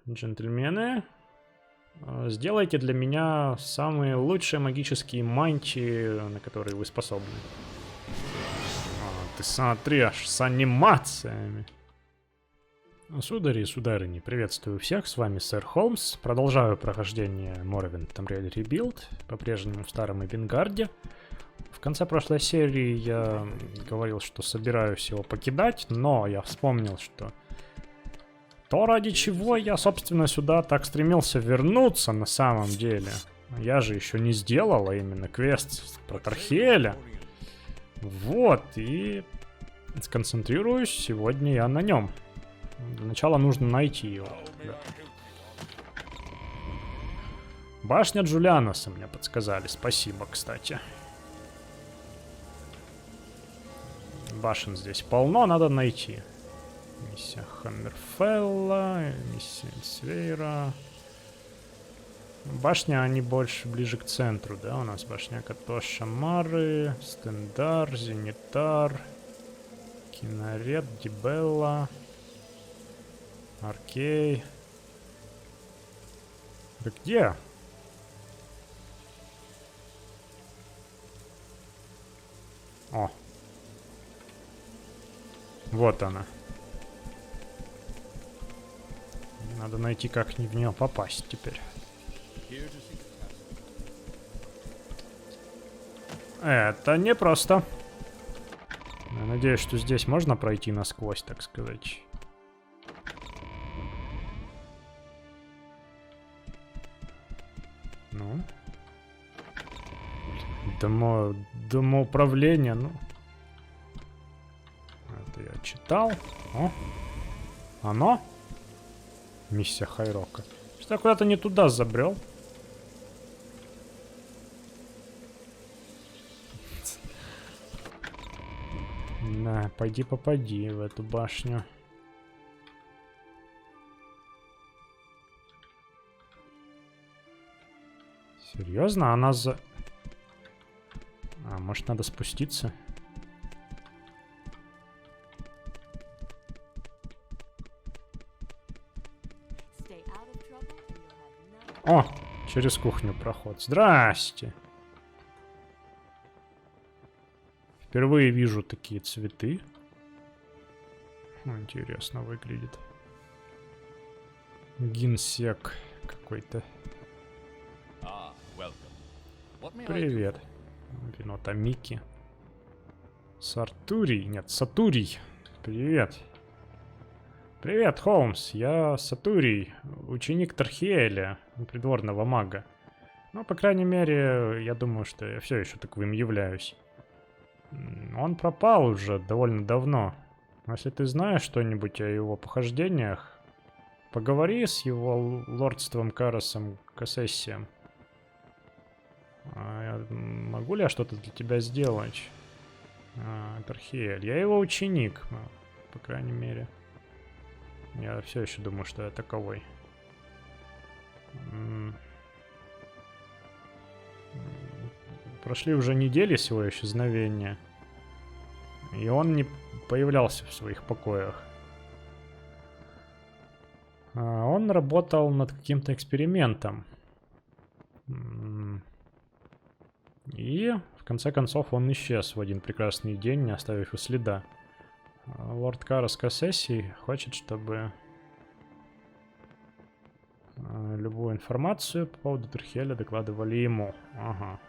джентльмены, сделайте для меня самые лучшие магические мантии, на которые вы способны. Ты смотри, аж с анимациями. Судари и сударыни, приветствую всех, с вами сэр Холмс. Продолжаю прохождение Morrowind Tomb Raider Rebuild, по-прежнему в старом Эвенгарде. В конце прошлой серии я говорил, что собираюсь его покидать, но я вспомнил, что то, ради чего я, собственно, сюда так стремился вернуться на самом деле, я же еще не сделал, а именно квест про Тархиэля. Вот, и сконцентрируюсь сегодня я на нем. Для начала нужно найти его. Да. Башня Джулианоса мне подсказали. Спасибо, кстати. Башен здесь полно, надо найти. Миссия Хаммерфелла, миссия Эльсвейра. Башня, они больше ближе к центру, да? У нас башня Катоша Мары, Стендар, Зенитар, Кинарет, Дибелла. Аркей. Да где? О. Вот она. Надо найти, как в нее попасть теперь. Это непросто. Я надеюсь, что здесь можно пройти насквозь, так сказать. Ну. Домоуправление, ну. Это я читал. О. Оно? Миссия Хайрока. Что я куда-то не туда забрел? На, пойди попади в эту башню. Серьезно? Она за... А, может, надо спуститься? О, через кухню проход. Здрасте. Впервые вижу такие цветы. Интересно выглядит. Гинсек какой-то. Привет. Вино Тамики. Сартурий. Нет, Сатурий. Привет. Привет, Холмс. Я Сатурий, ученик Тархиэля, придворного мага. Ну, по крайней мере, я думаю, что я все еще таковым являюсь. Он пропал уже довольно давно. Если ты знаешь что-нибудь о его похождениях, поговори с его лордством Карасом Кассессием. Могу ли я что-то для тебя сделать? Тархиэль. Я его ученик, по крайней мере. Я все еще думаю, что я таковой. Прошли уже недели с его исчезновения. И он не появлялся в своих покоях. Он работал над каким-то экспериментом. И в конце концов он исчез в один прекрасный день, не оставив и следа. Лорд Карас Кассессий хочет, чтобы любую информацию по поводу Тархиэля докладывали ему. Ага.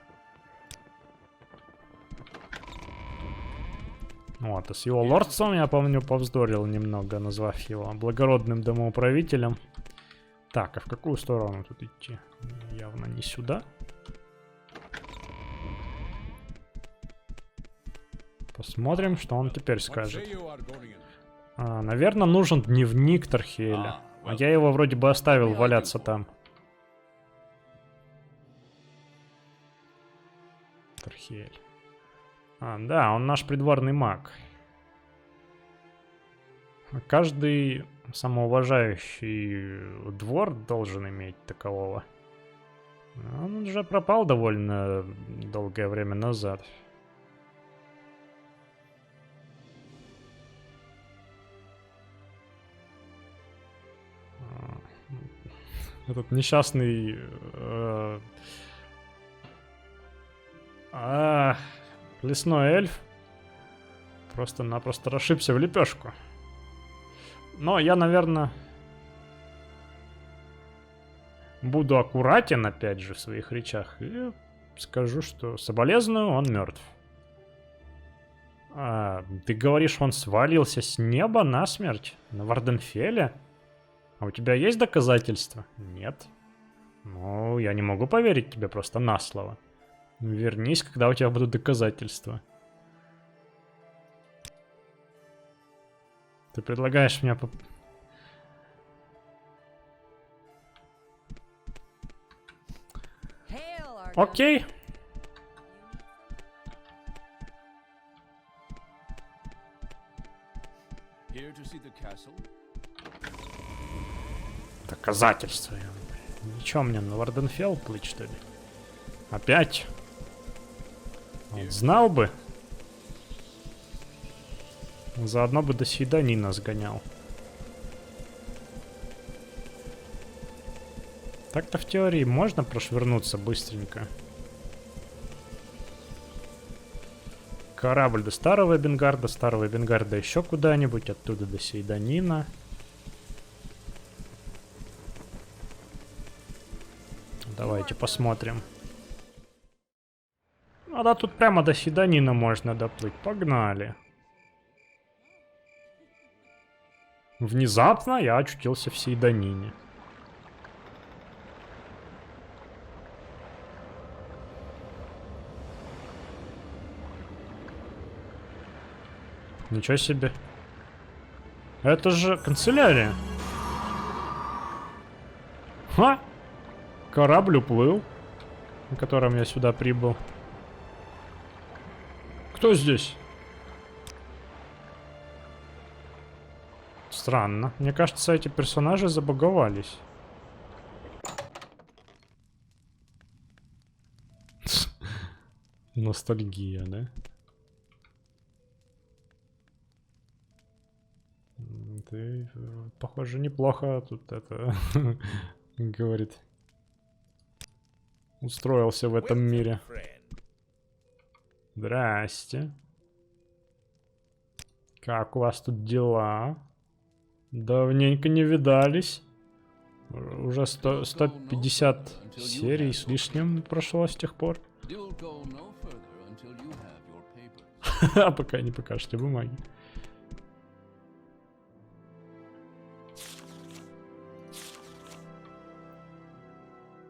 Вот, а с его лордством, я помню, повздорил немного, назвав его благородным домоуправителем. Так, а в какую сторону тут идти? Явно не сюда. Посмотрим, что он теперь скажет. Наверное, нужен дневник Тархиэля. А я его вроде бы оставил валяться там. Тархиэль. Да, он наш придворный маг. Каждый самоуважающий двор должен иметь такового. Он уже пропал довольно долгое время назад. Этот несчастный... лесной эльф просто-напросто расшибся в лепешку. Но я, наверное, буду аккуратен, опять же, в своих речах. И скажу, что соболезную, он мертв. Ты говоришь, он свалился с неба насмерть? На Варденфеле? А у тебя есть доказательства? Нет. Ну, я не могу поверить тебе просто на слово. Вернись, когда у тебя будут доказательства. Ты предлагаешь мне... Окей. Доказательства. Ничего мне на Варденфелл плыть, что ли? Опять? Вот знал бы. Заодно бы до Сейданина сгонял. Так-то в теории можно прошвырнуться быстренько. Корабль до Старого Бенгарда еще куда-нибудь, оттуда до Сейданина. Давайте посмотрим. Ну да, тут прямо до Сейданина можно доплыть. Погнали. Внезапно я очутился в Сейданине. Ничего себе. Это же канцелярия. Ха! Корабль уплыл, на котором я сюда прибыл. Кто здесь? Странно. Мне кажется, эти персонажи забаговались. Ностальгия, да? Ты, похоже, неплохо тут это говорит. Устроился в этом мире. Здрасте. Как у вас тут дела? Давненько не видались. Уже 150 серий с лишним прошло с тех пор. А пока не покажете бумаги.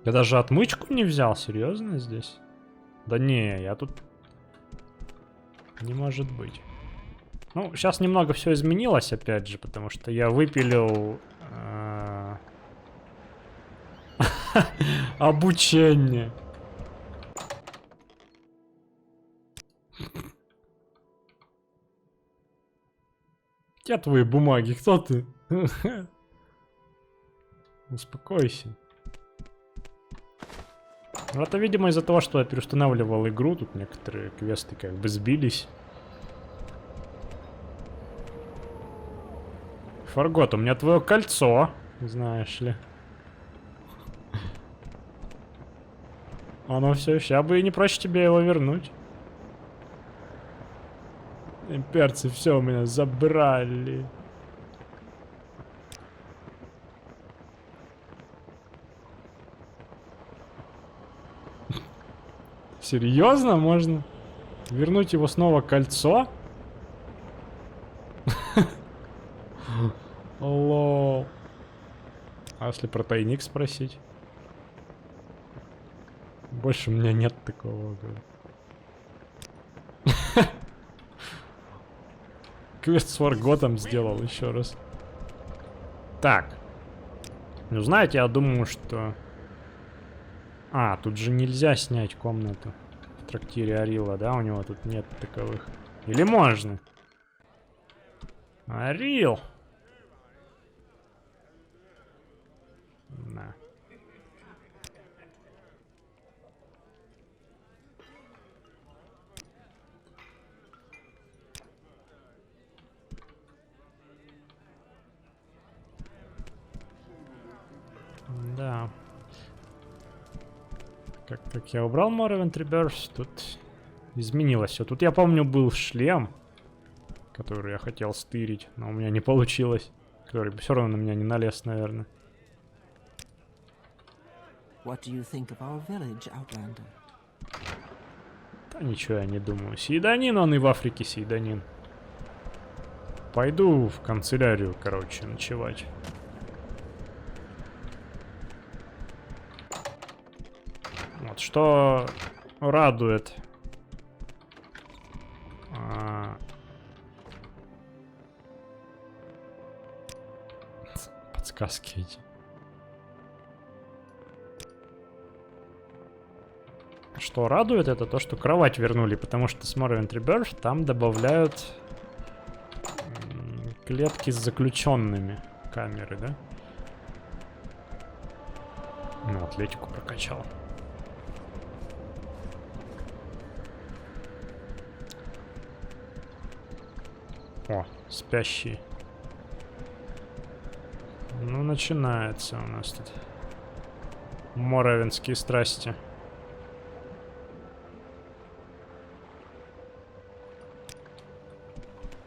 Я даже отмычку не взял, серьезно здесь? Да не, я тут... Не может быть. Ну, сейчас немного все изменилось, опять же, потому что я выпилил... обучение. Где твои бумаги? Кто ты? Успокойся. Ну, это, видимо, из-за того, что я переустанавливал игру. Тут некоторые квесты как бы сбились. Фаргот, у меня твое кольцо, знаешь ли. Оно все еще. Я бы и не прочь тебе его вернуть. Имперцы все у меня забрали. Серьезно? Можно вернуть его снова кольцо? Лол. А если про тайник спросить? Больше у меня нет такого. Квест с Фарготом сделал еще раз. Так. Ну, знаете, я думаю, что... тут же нельзя снять комнату в трактире Арила, да? У него тут нет таковых. Или можно? Арил! На. Да. Как я убрал Morrowind Rebirth, тут изменилось все. Тут, я помню, был шлем, который я хотел стырить, но у меня не получилось. Который все равно на меня не налез, наверное. What do you think of our village, Outlander? Да ничего я не думаю. Сейданин, он и в Африке сейданин. Пойду в канцелярию, короче, ночевать. Вот что радует. Подсказки эти. Что радует, это то, что кровать вернули, потому что с Morrowind Rebirth там добавляют клетки с заключенными камеры, да? Ну, атлетику прокачал. О, спящий. Ну, начинается у нас тут моровинские страсти.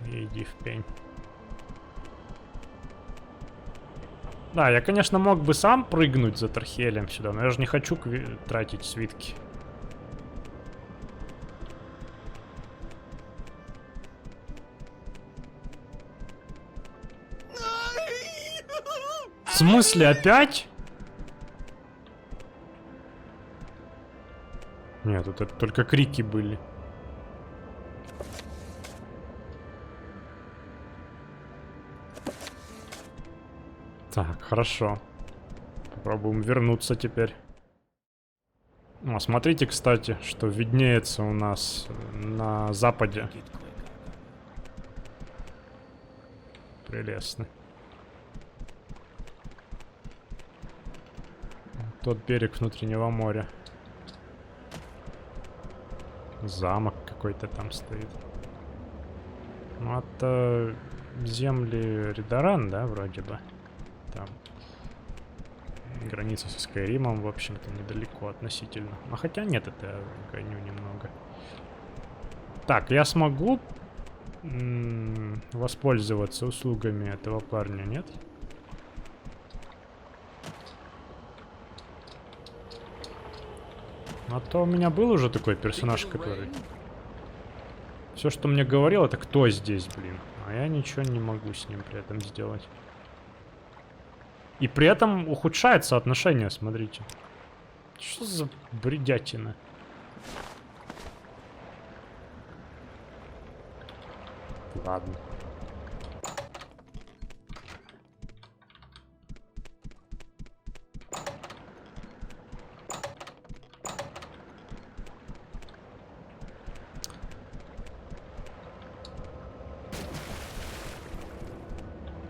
Иди в пень. Да, я, конечно, мог бы сам прыгнуть за Тархелем сюда, но я же не хочу тратить свитки. В смысле, опять? Нет, тут это только крики были. Так, хорошо. Попробуем вернуться теперь. О, смотрите, кстати, что виднеется у нас на западе. Прелестно. Тот берег внутреннего моря. Замок какой-то там стоит. Ну, это земли Ридаран, да, вроде бы. Там граница со Скайримом, в общем-то, недалеко относительно. А хотя нет, это я гоню немного. Так, я смогу воспользоваться услугами этого парня, нет? А то у меня был уже такой персонаж, который... Все, что мне говорил, это кто здесь, блин. А я ничего не могу с ним при этом сделать. И при этом ухудшается отношение, смотрите. Что за бредятина? Ладно.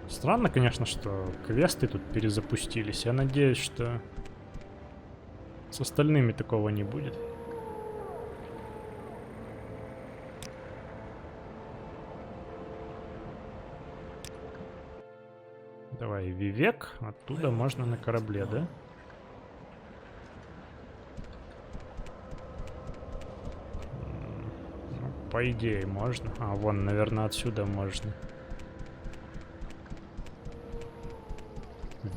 Странно, конечно, что квесты тут перезапустились. Я надеюсь, что с остальными такого не будет. Давай, Вивек. Оттуда можно на корабле, да? Ну, по идее, можно. А, вон, наверное, отсюда можно.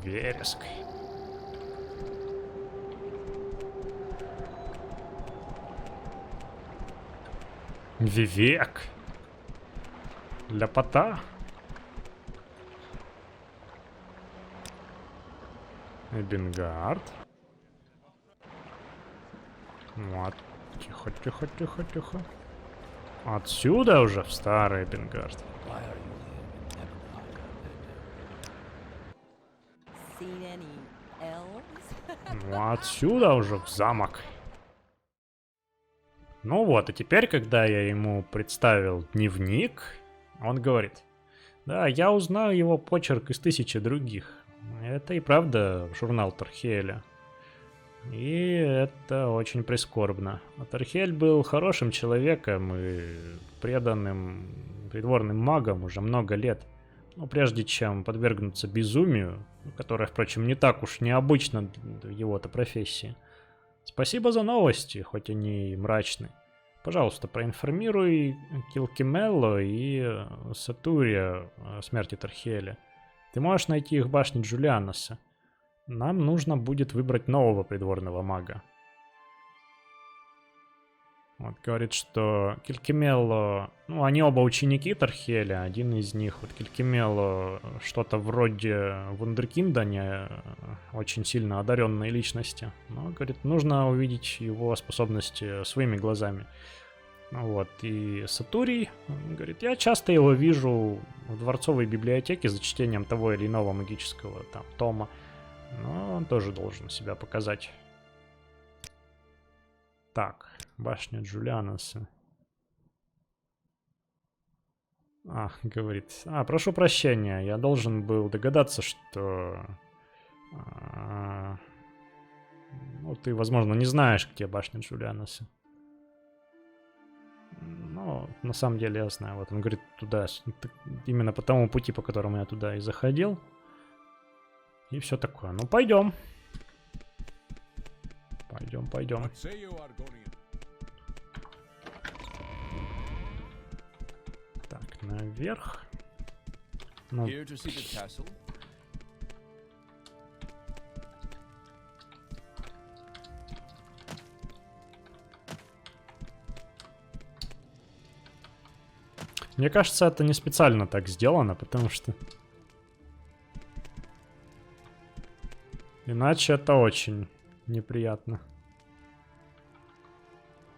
Вереск. Вивек. Ляпота. Эбенгард. Вот. Тихо, тихо, тихо, тихо. Отсюда уже в старый Эбенгард. Ну, отсюда уже в замок. Ну вот, и теперь, когда я ему представил дневник, он говорит: да, я узнаю его почерк из 1000 других. Это и правда журнал Тархеля. И это очень прискорбно. А Тархель был хорошим человеком и преданным придворным магом уже много лет. Ну, прежде чем подвергнуться безумию, которое, впрочем, не так уж необычно в его-то профессии. Спасибо за новости, хоть они и мрачны. Пожалуйста, проинформируй Килкимелло и Сатурия о смерти Тархиэля. Ты можешь найти их в башне Джулианоса. Нам нужно будет выбрать нового придворного мага. Вот, говорит, что Килкимелло... Ну, они оба ученики Тархиэля. Один из них, вот Килкимелло, что-то вроде вундеркинда, не очень сильно одаренной личности. Но, говорит, нужно увидеть его способности своими глазами. Вот, и Сатурий, говорит, я часто его вижу в дворцовой библиотеке за чтением того или иного магического там тома. Но он тоже должен себя показать. Так, башня Джулианоса. Говорит. Прошу прощения, я должен был догадаться, что... Ну, ты, возможно, не знаешь, где башня Джулианоса. Но на самом деле я знаю. Вот он говорит, туда, именно по тому пути, по которому я туда и заходил. И все такое. Ну, пойдем. Пойдем. Так, наверх. Ну, мне кажется, это не специально так сделано, потому что... Иначе это очень неприятно.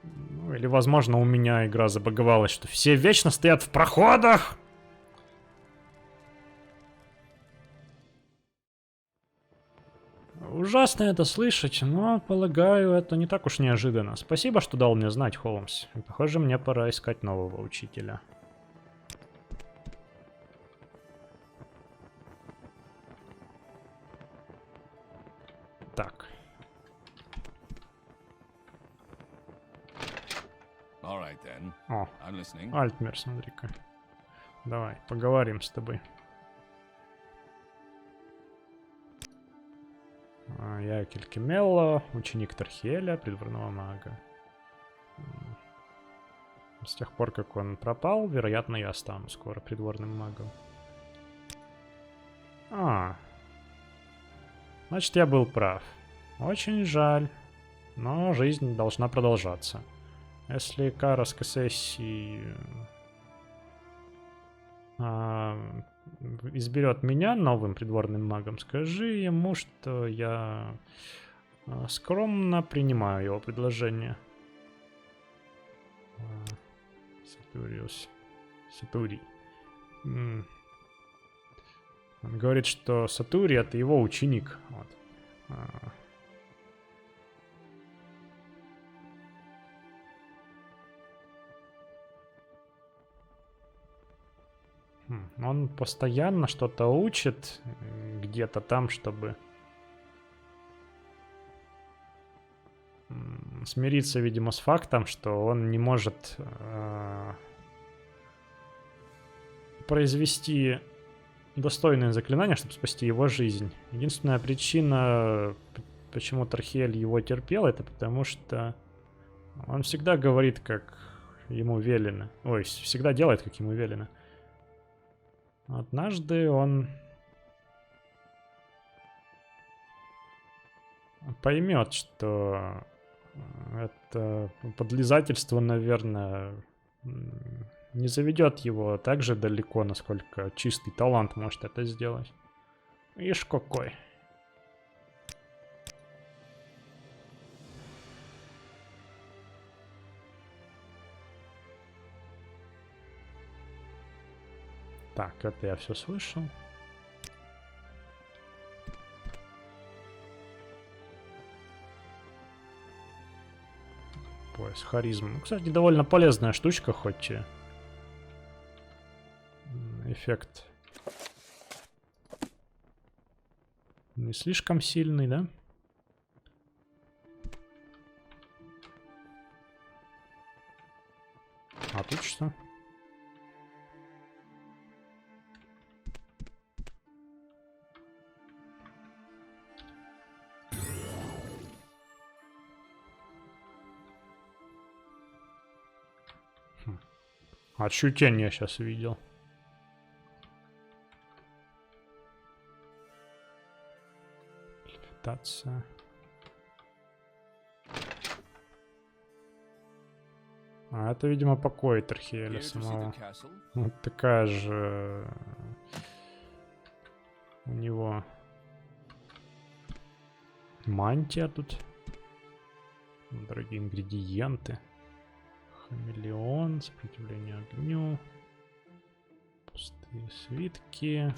Ну, или, возможно, у меня игра забаговалась, что все вечно стоят в проходах! Ужасно это слышать, но, полагаю, это не так уж неожиданно. Спасибо, что дал мне знать, Холмс. И, похоже, мне пора искать нового учителя. Так. О, Альтмер, смотри-ка. Давай, поговорим с тобой. Я Килкимелло, ученик Тархиэля, придворного мага. С тех пор, как он пропал, вероятно, я стану скоро придворным магом. Значит, я был прав. Очень жаль, но жизнь должна продолжаться. Если Карас Кассесси изберет меня новым придворным магом, скажи ему, что я скромно принимаю его предложение. Сатурий. Он говорит, что Сатурий — это его ученик. Вот. Он постоянно что-то учит где-то там, чтобы смириться, видимо, с фактом, что он не может произвести достойное заклинание, чтобы спасти его жизнь. Единственная причина, почему Тархиэль его терпел, это потому что он всегда говорит, как ему велено. Ой, всегда делает, как ему велено. Однажды он поймет, что это подлизательство, наверное, не заведет его так же далеко, насколько чистый талант может это сделать. Ишь какой. Так, это я все слышал. Пояс харизма. Ну, кстати, довольно полезная штучка, хоть и эффект не слишком сильный, да? А тут что? А чью тень я сейчас видел? Левитация. А это, видимо, покой Тархиэля самого. Вот такая же у него мантия тут. Дорогие ингредиенты. Хамелеон, сопротивление огню. Пустые свитки.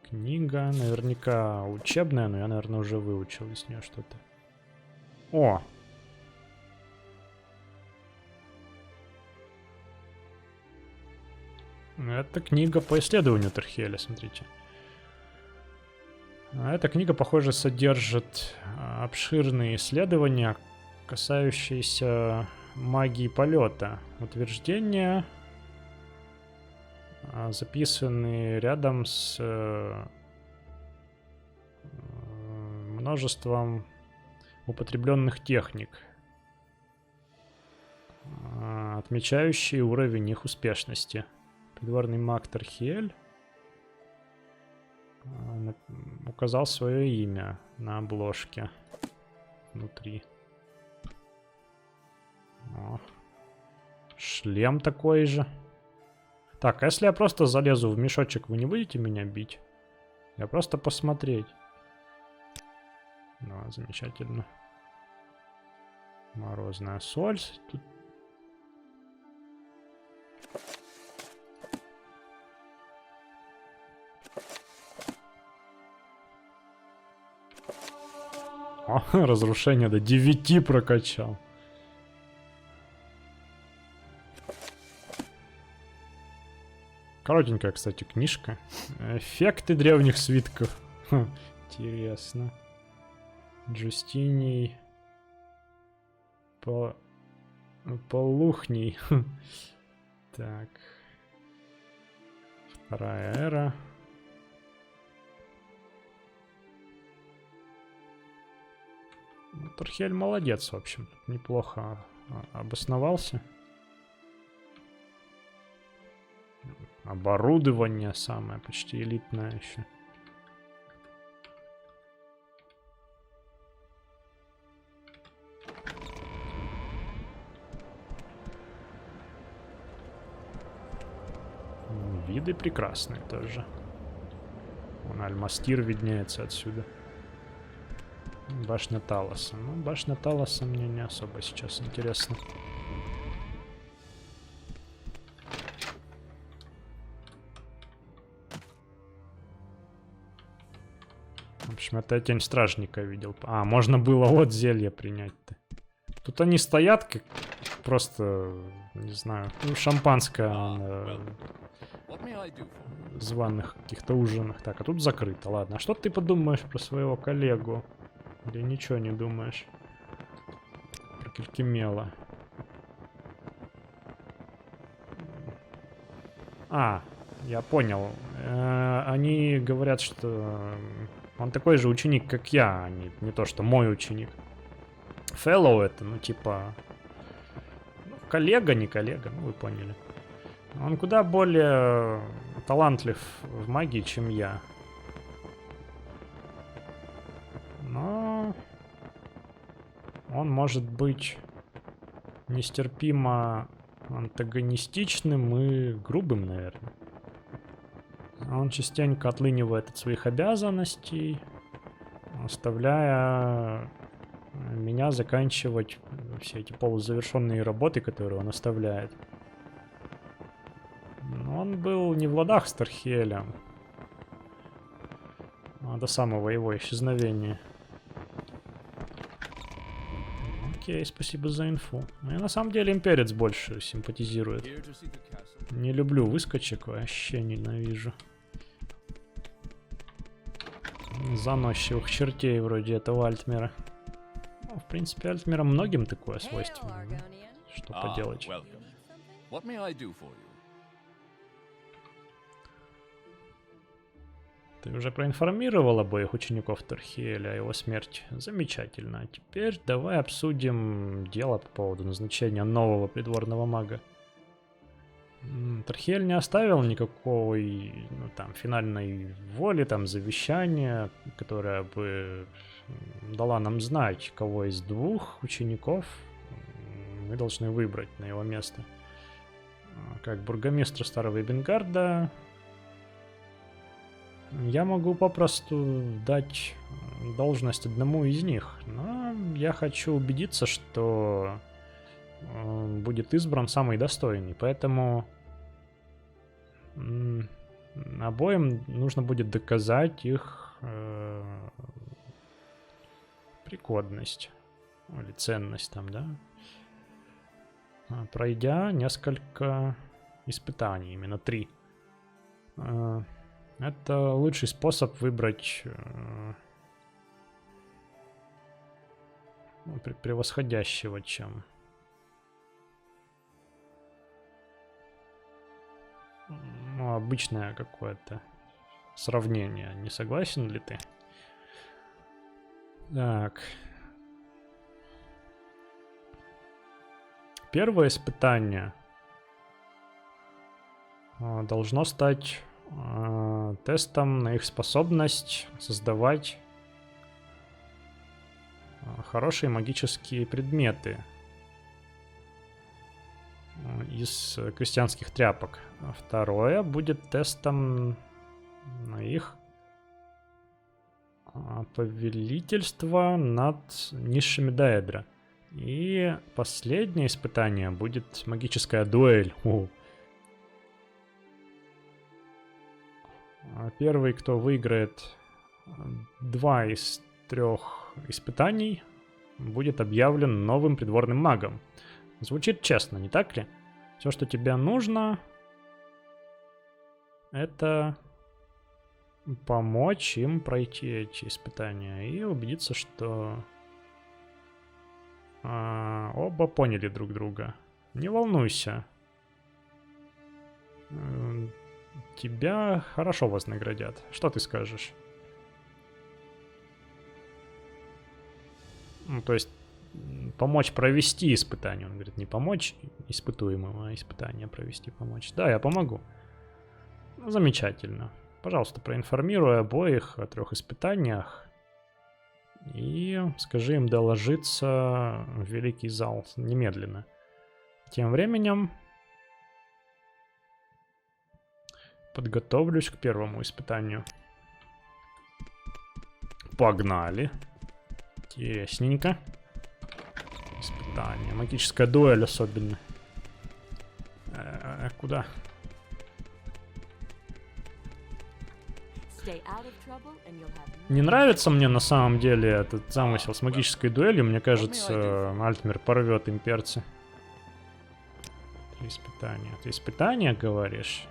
Книга. Наверняка учебная, но я, наверное, уже выучил из нее что-то. О! Это книга по исследованию Тархиэля, смотрите. Эта книга, похоже, содержит обширные исследования, касающиеся магии полета. Утверждения, записанные рядом с множеством употребленных техник, отмечающие уровень их успешности. Придворный маг Тархиэль указал свое имя на обложке внутри. О, шлем такой же. Так, а если я просто залезу в мешочек, вы не будете меня бить? Я просто посмотреть. Ну, замечательно. Морозная соль. Тут... О, разрушение до 9 прокачал. Коротенькая, кстати, книжка. Эффекты древних свитков. Интересно. Джустиний. Полухний. Так. Вторая эра. Тархиэль молодец, в общем. Неплохо обосновался. Оборудование самое почти элитное еще. Виды прекрасные тоже. Вон Альмастир виднеется отсюда. Башня Талоса. Ну, башня Талоса мне не особо сейчас интересно. В общем, это я тень стражника видел. А, можно было вот зелье принять-то. Тут они стоят как просто, не знаю, ну, шампанское на званых каких-то ужинах. Так, а тут закрыто, ладно. А что ты подумаешь про своего коллегу? Или ничего не думаешь? Про Килькимела. А, я понял. Они говорят, что он такой же ученик, как я, а не то, что мой ученик. Fellow это, ну, типа... Ну, коллега, не коллега, ну, вы поняли. Он куда более талантлив в магии, чем я. Но... Он может быть нестерпимо антагонистичным и грубым, наверное. Он частенько отлынивает от своих обязанностей, оставляя меня заканчивать все эти полузавершенные работы, которые он оставляет. Но он был не в ладах с Тархиэлем до самого его исчезновения. Окей, спасибо за инфу. Я на самом деле имперец больше симпатизирует. Не люблю выскочек, вообще ненавижу. Заносчивых чертей вроде этого Альтмера. Ну, в принципе, Альтмера многим такое свойственно. Да? Что поделать. Ты уже проинформировал обоих учеников Тархиэля о его смерти? Замечательно. А теперь давай обсудим дело по поводу назначения нового придворного мага. Тархиэль не оставил никакой, ну, там, финальной воли, там, завещания, которая бы дала нам знать, кого из двух учеников мы должны выбрать на его место. Как бургомистр Старого Эбенгарда я могу попросту дать должность одному из них, но я хочу убедиться, что будет избран самый достойный, поэтому обоим нужно будет доказать их пригодность или ценность там, да, пройдя несколько испытаний, именно 3. Это лучший способ выбрать превосходящего, чем обычное какое-то сравнение. Не согласен ли ты? Так. Первое испытание должно стать тестом на их способность создавать хорошие магические предметы из крестьянских тряпок. А второе будет тестом на их повелительство над низшими Даэдра. И последнее испытание будет магическая дуэль. Первый, кто выиграет 2 из 3 испытаний, будет объявлен новым придворным магом. Звучит честно, не так ли? Все, что тебе нужно, это помочь им пройти эти испытания и убедиться, что оба поняли друг друга. Не волнуйся. Тебя хорошо вознаградят. Что ты скажешь? Ну, то есть помочь провести испытание. Он говорит, не помочь испытуемому, а испытание провести помочь. Да, я помогу. Ну, замечательно. Пожалуйста, проинформируй обоих о 3 испытаниях. И скажи им доложиться в Великий зал немедленно. Тем временем подготовлюсь к первому испытанию. Погнали. Интересненько. Испытание. Магическая дуэль особенно. Куда? Не нравится мне на самом деле этот замысел с магической дуэлью. Мне кажется, Альтмер порвет имперцы. 3 испытания. Ты испытания говоришь?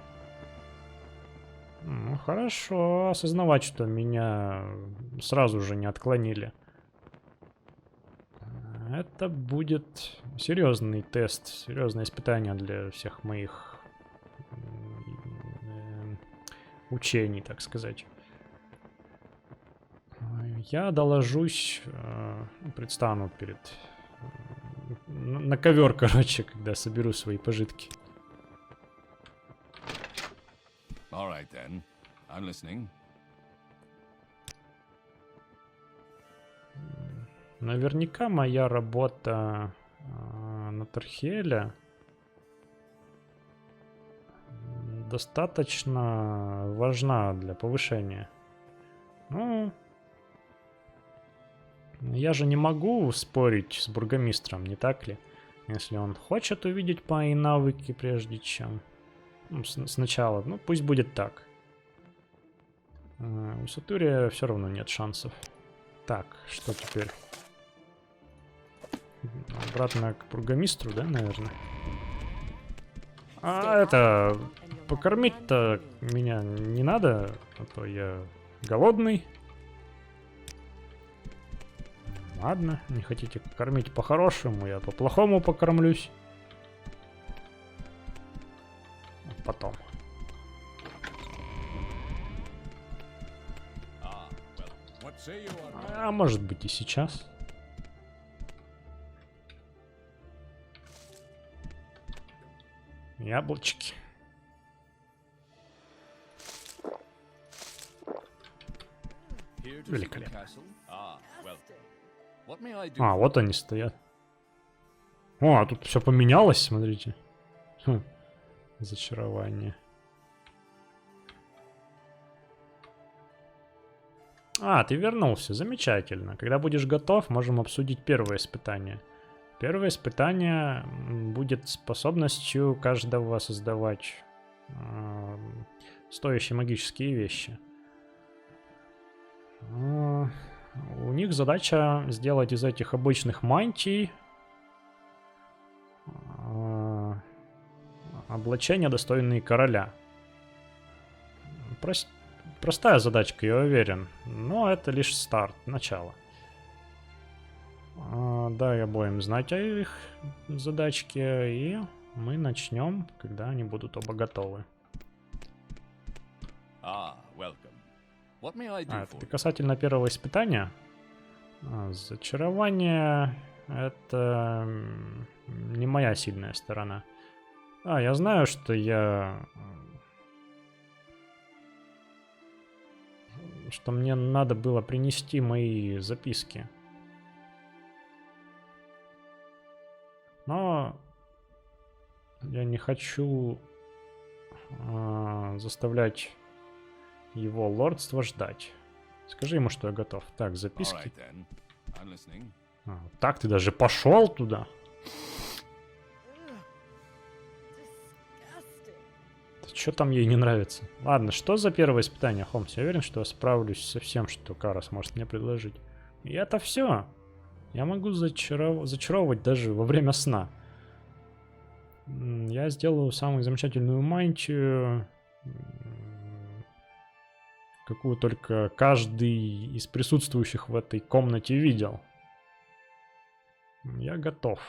Ну, хорошо осознавать, что меня сразу же не отклонили. Это будет серьезный тест, серьезное испытание для всех моих учений, так сказать. Я доложусь, предстану перед... на ковер, короче, когда соберу свои пожитки. Then. I'm listening. Наверняка моя работа на Тархиэле достаточно важна для повышения. Ну, я же не могу спорить с бургомистром, не так ли? Если он хочет увидеть мои навыки прежде чем... Ну, сначала, ну пусть будет так. У Сатурия все равно нет шансов. Так, что теперь? Обратно к бургомистру, да, наверное? А это... Покормить-то меня не надо, а то я голодный. Ладно, не хотите кормить по-хорошему, я по-плохому покормлюсь. Потом. What say you are? А может быть и сейчас. Яблочки. Here to see the Великолепно. castle? Ah, welcome. What may I do? А, вот они стоят. О, а тут все поменялось, смотрите. Хм. Зачарование. А, ты вернулся. Замечательно. Когда будешь готов, можем обсудить первое испытание. Первое испытание будет способностью каждого создавать стоящие магические вещи. У них задача сделать из этих обычных мантий облачения, достойные короля. Простая задачка, я уверен. Но это лишь старт, начало. Дай обоим знать о их задачке, и мы начнем, когда они будут оба готовы. Ah, welcome. What may I do Это for you? касательно первого испытания. Зачарование — это не моя сильная сторона. Я знаю, что что мне надо было принести мои записки. Но я не хочу заставлять его лордство ждать. Скажи ему, что я готов. Так, All записки. right then. I'm listening. Так ты даже пошел туда? Что там ей не нравится? Ладно, что за первое испытание, Холмс? Я уверен, что я справлюсь со всем, что Карас может мне предложить. И это все. Я могу зачаровывать даже во время сна. Я сделаю самую замечательную мантию, какую только каждый из присутствующих в этой комнате видел. Я готов.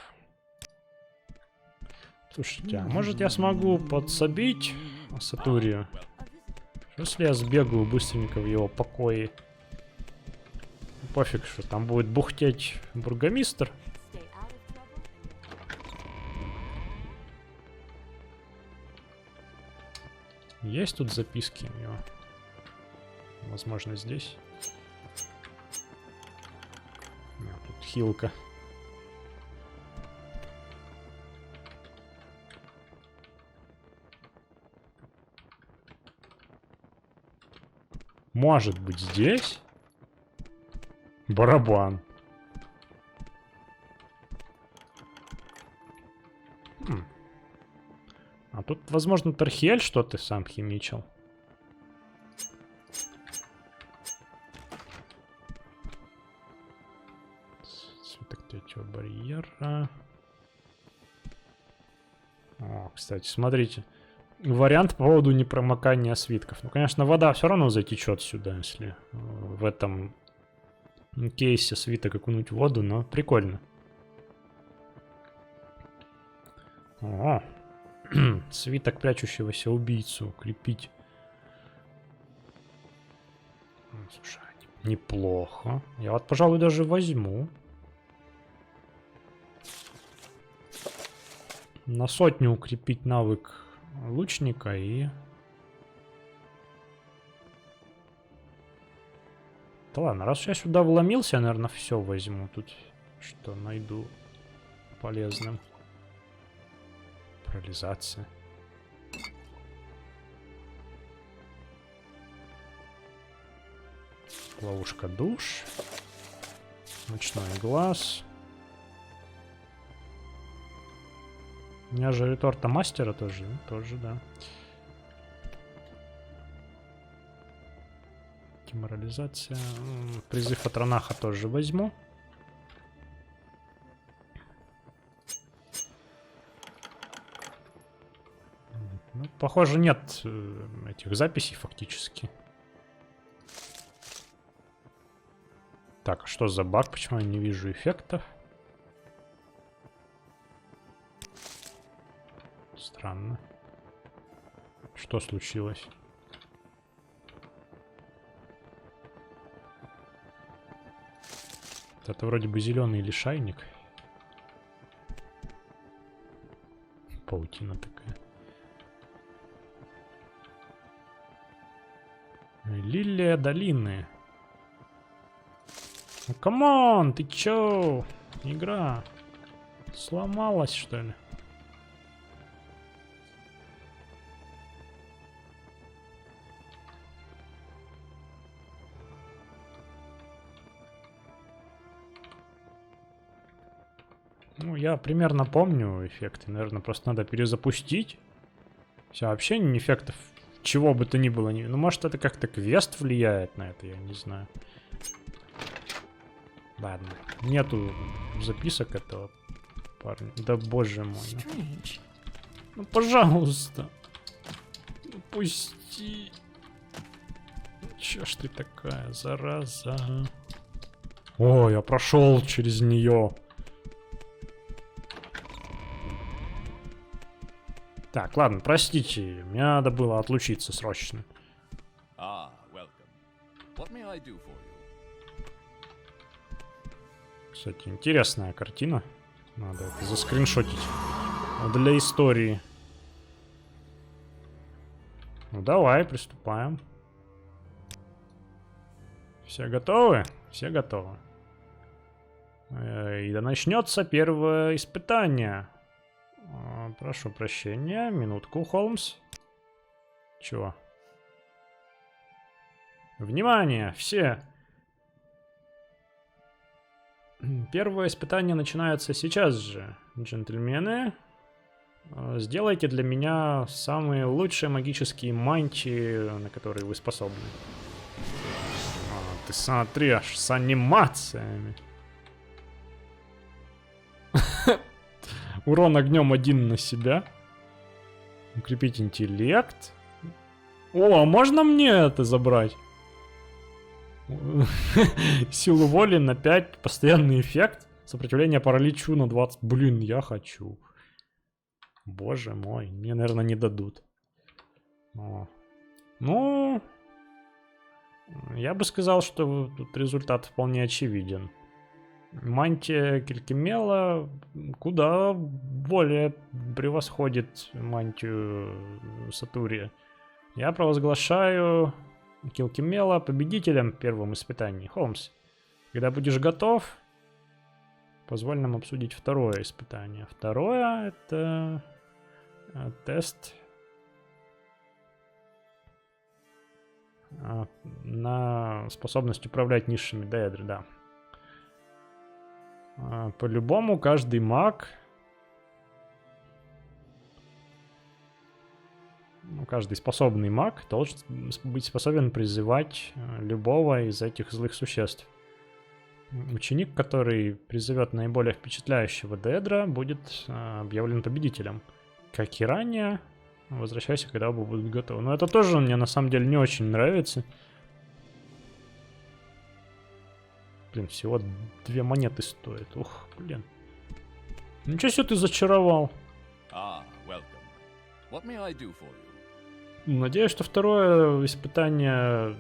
Слушайте, а может я смогу подсобить Сатурию? Что если я сбегаю быстренько в его покои? Пофиг, что там будет бухтеть бургомистр. Есть тут записки у него? Возможно, здесь. Тут хилка. Может быть, здесь? Барабан. А тут, возможно, Тархиэль что-то сам химичил. Свиток третьего барьера. О, кстати, смотрите. Вариант по поводу непромокания свитков. Ну, конечно, вода все равно затечет сюда, если в этом кейсе свиток окунуть в воду, но прикольно. О, свиток прячущегося убийцу укрепить. Слушай, неплохо. Я вот, пожалуй, даже возьму. На 100 укрепить навык лучника и... Да ладно, раз я сюда вломился, я, наверное, все возьму тут, что найду полезным. Парализация. Ловушка душ. Ночной глаз. У меня же реторта мастера тоже, да. Деморализация. Призыв от Ранаха тоже возьму. Ну, похоже, нет этих записей фактически. Так, а что за баг? Почему я не вижу эффектов? Странно. Что случилось? Это вроде бы зеленый лишайник. Паутина такая. Лилия долины. Ну, камон, ты чё? Игра сломалась, что ли? Ну, я примерно помню эффекты. Наверное, просто надо перезапустить. Все, вообще ни эффектов чего бы то ни было. Ну, может, это как-то квест влияет на это, я не знаю. Ладно. Нету записок этого парня. Да боже мой. Strange. Ну, пожалуйста. Ну, пусти. Чё ж ты такая, зараза? О, я прошел через нее. Так, ладно, простите, мне надо было отлучиться срочно. Ah, welcome. What may I do for you? Кстати, интересная картина. Надо это заскриншотить. Для истории. Ну давай, приступаем. Все готовы? Все готовы. И да начнется первое испытание. Прошу прощения, минутку, Холмс. Чего? Внимание, все! Первое испытание начинается сейчас же. Джентльмены, сделайте для меня самые лучшие магические мантии, на которые вы способны. Ты смотри, аж с анимациями. Урон огнем 1 на себя. Укрепить интеллект. О, а можно мне это забрать? Силу воли на 5. Постоянный эффект. Сопротивление параличу на 20. Блин, я хочу. Боже мой. Мне, наверное, не дадут. О. Ну... Я бы сказал, что тут результат вполне очевиден. Мантия Килькимела куда более превосходит мантию Сатурия. Я провозглашаю Килькимела победителем в первом испытании. Холмс, когда будешь готов, позволь нам обсудить второе испытание. Второе — это тест на способность управлять низшими деэдры, да. По-любому каждый маг, каждый способный маг должен быть способен призывать любого из этих злых существ. Ученик, который призовет наиболее впечатляющего деэдра, будет объявлен победителем. Как и ранее, возвращайся, когда оба будут готовы. Но это тоже мне на самом деле не очень нравится. Блин, всего 2 монеты стоит. Ух, блин. Ничего себе ты зачаровал. Ah, welcome. What may I do for you? Надеюсь, что второе испытание,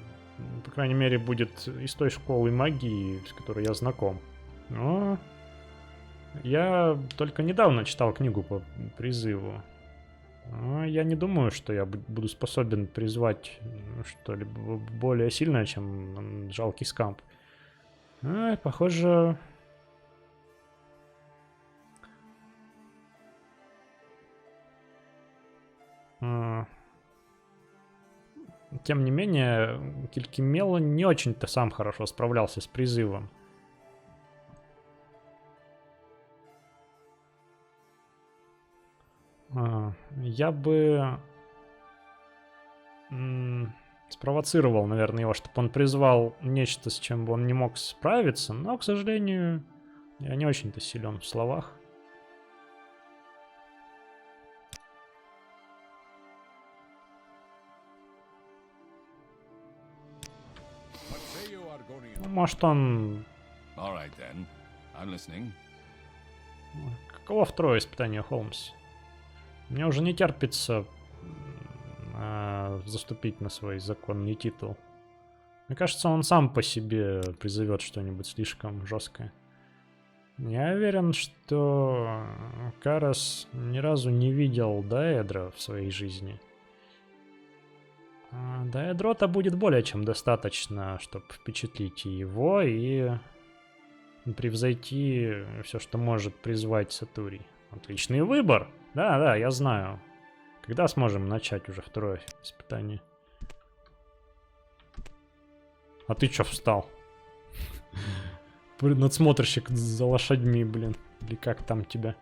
по крайней мере, будет из той школы магии, с которой я знаком. Но я только недавно читал книгу по призыву. Но я не думаю, что я буду способен призвать что-либо более сильное, чем жалкий скамп. Похоже... Тем не менее, Килькимела не очень-то сам хорошо справлялся с призывом. Я бы спровоцировал, наверное, его, чтобы он призвал нечто, с чем бы он не мог справиться, но, к сожалению, я не очень-то силен в словах. Ну, может, он... All right then. I'm listening. Каково второе испытание, Холмс? Мне уже не терпится заступить на свой законный титул. Мне кажется, он сам по себе призовет что-нибудь слишком жесткое. Я уверен, что Карас ни разу не видел Даэдра в своей жизни. Даэдрота будет более чем достаточно, чтобы впечатлить и его, и превзойти все, что может призвать Сатурий. Отличный выбор! Да, я знаю. Когда сможем начать уже второе испытание? А ты чё встал? Надсмотрщик за лошадьми, блин. Или как там тебя?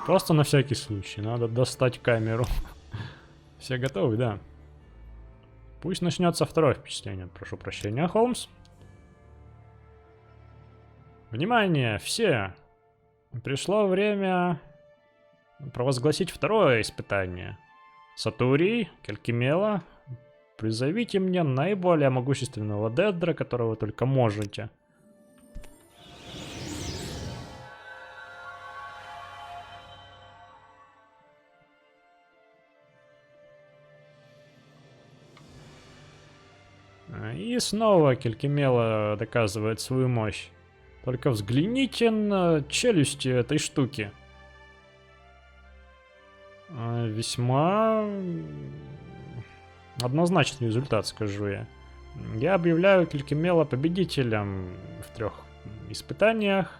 Просто на всякий случай. Надо достать камеру. Все готовы, да? Пусть начнется второе впечатление. Прошу прощения, Холмс. Внимание, все! Пришло время провозгласить второе испытание. Сатурий, Келькимела, призовите мне наиболее могущественного Дедра, которого вы только можете. И снова Келькимела доказывает свою мощь. Только взгляните на челюсти этой штуки. Весьма однозначный результат, скажу я. Я объявляю Келькимела победителем в 3 испытаниях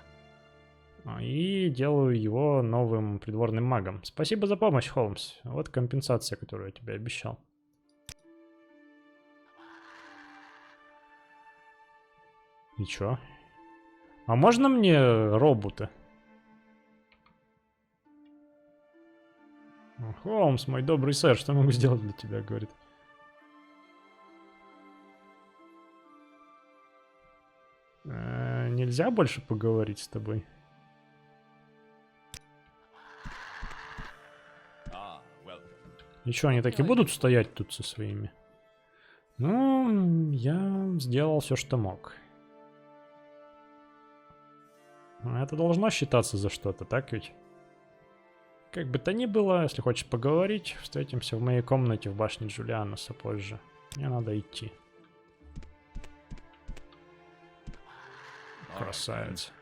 и делаю его новым придворным магом. Спасибо за помощь, Холмс. Вот компенсация, которую я тебе обещал. И чё? А можно мне робота? Холмс, мой добрый сэр, что могу сделать для тебя, говорит. Нельзя больше поговорить с тобой? И чё, они так и будут стоять тут со своими? Ну, я сделал все, что мог. Это должно считаться за что-то, так ведь? Как бы то ни было, если хочешь поговорить, встретимся в моей комнате в башне Джулиануса позже. Мне надо идти. Красавец.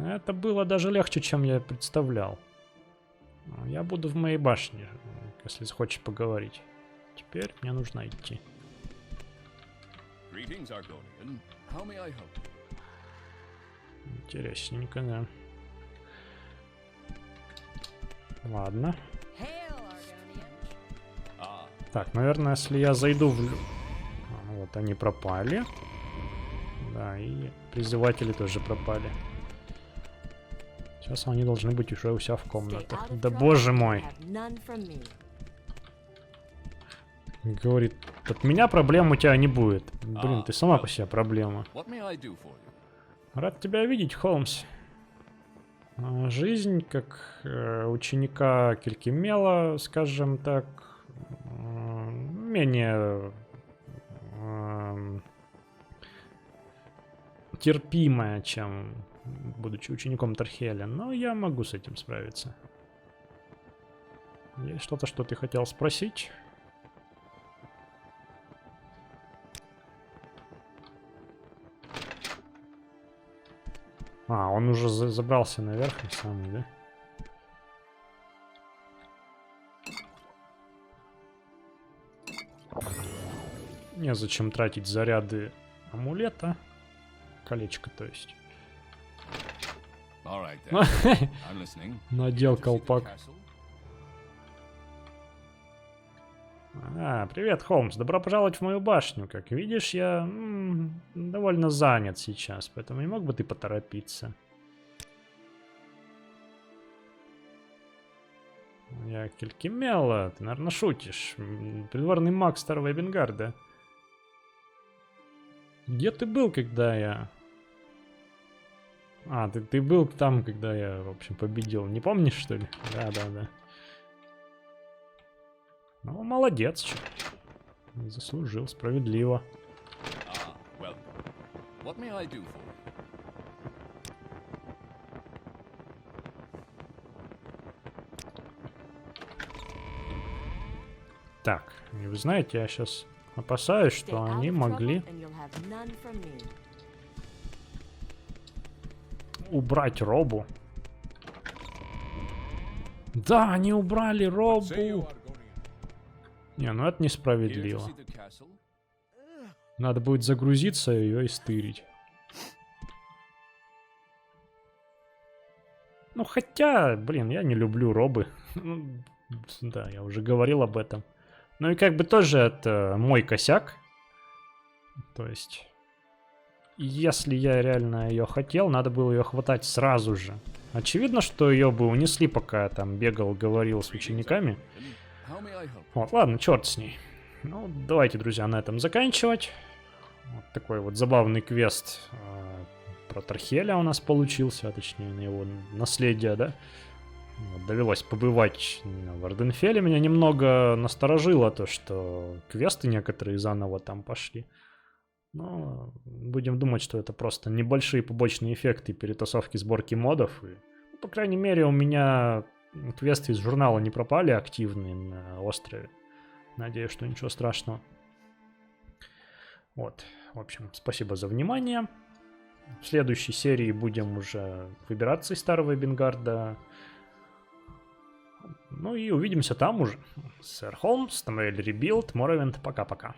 Это было даже легче, чем я представлял. Я буду в моей башне, если захочешь поговорить. Теперь мне нужно идти. Интересненько, да. Ладно. Так, наверное, если я зайду в... вот они пропали. Да, и призыватели тоже пропали. Сейчас они должны быть уже у себя в комнатах. Да боже мой. Говорит, от меня проблем у тебя не будет. Блин, ты сама по себе проблема. Рад тебя видеть, Холмс. Жизнь, как ученика Келькимела, скажем так, менее терпимая, чем будучи учеником Тархеля, но я могу с этим справиться. Есть что-то, что ты хотел спросить? А, он уже забрался наверх, самый, да? Незачем тратить заряды амулета. Колечко, то есть. Надел колпак. Привет, Холмс. Добро пожаловать в мою башню. Как видишь, я довольно занят сейчас, поэтому не мог бы ты поторопиться? Я Келькимела, ты, наверное, шутишь. Придворный маг старого Эбенгарда. Где ты был, когда я... А, ты был там, когда я, в общем, победил. Не помнишь, что ли? Да. Ну, молодец, чё. Заслужил, справедливо. Так, и вы знаете, я сейчас опасаюсь, что они могли убрать Робу. Да, они убрали Робу. Не, ну это несправедливо. Надо будет загрузиться и ее истырить. Ну хотя, блин, я не люблю робы. Ну, да, я уже говорил об этом. Ну и как бы тоже это мой косяк. То есть, если я реально ее хотел, надо было ее хватать сразу же. Очевидно, что ее бы унесли, пока я там бегал, говорил с учениками. Вот, ладно, черт с ней. Ну, давайте, друзья, на этом заканчивать. Вот такой вот забавный квест про Тархеля у нас получился, точнее, на его наследие, да. Вот, довелось побывать в Арденфеле. Меня немного насторожило то, что квесты некоторые заново там пошли. Но будем думать, что это просто небольшие побочные эффекты перетасовки сборки модов. И, ну, по крайней мере, у меня квесты из журнала не пропали активные на острове. Надеюсь, что ничего страшного. Вот, в общем, спасибо за внимание. В следующей серии будем уже выбираться из Старого Эбенгарда. Ну и увидимся там уже. Сэр Холмс, Тамриэль Ребилд, Моровинд. Пока-пока.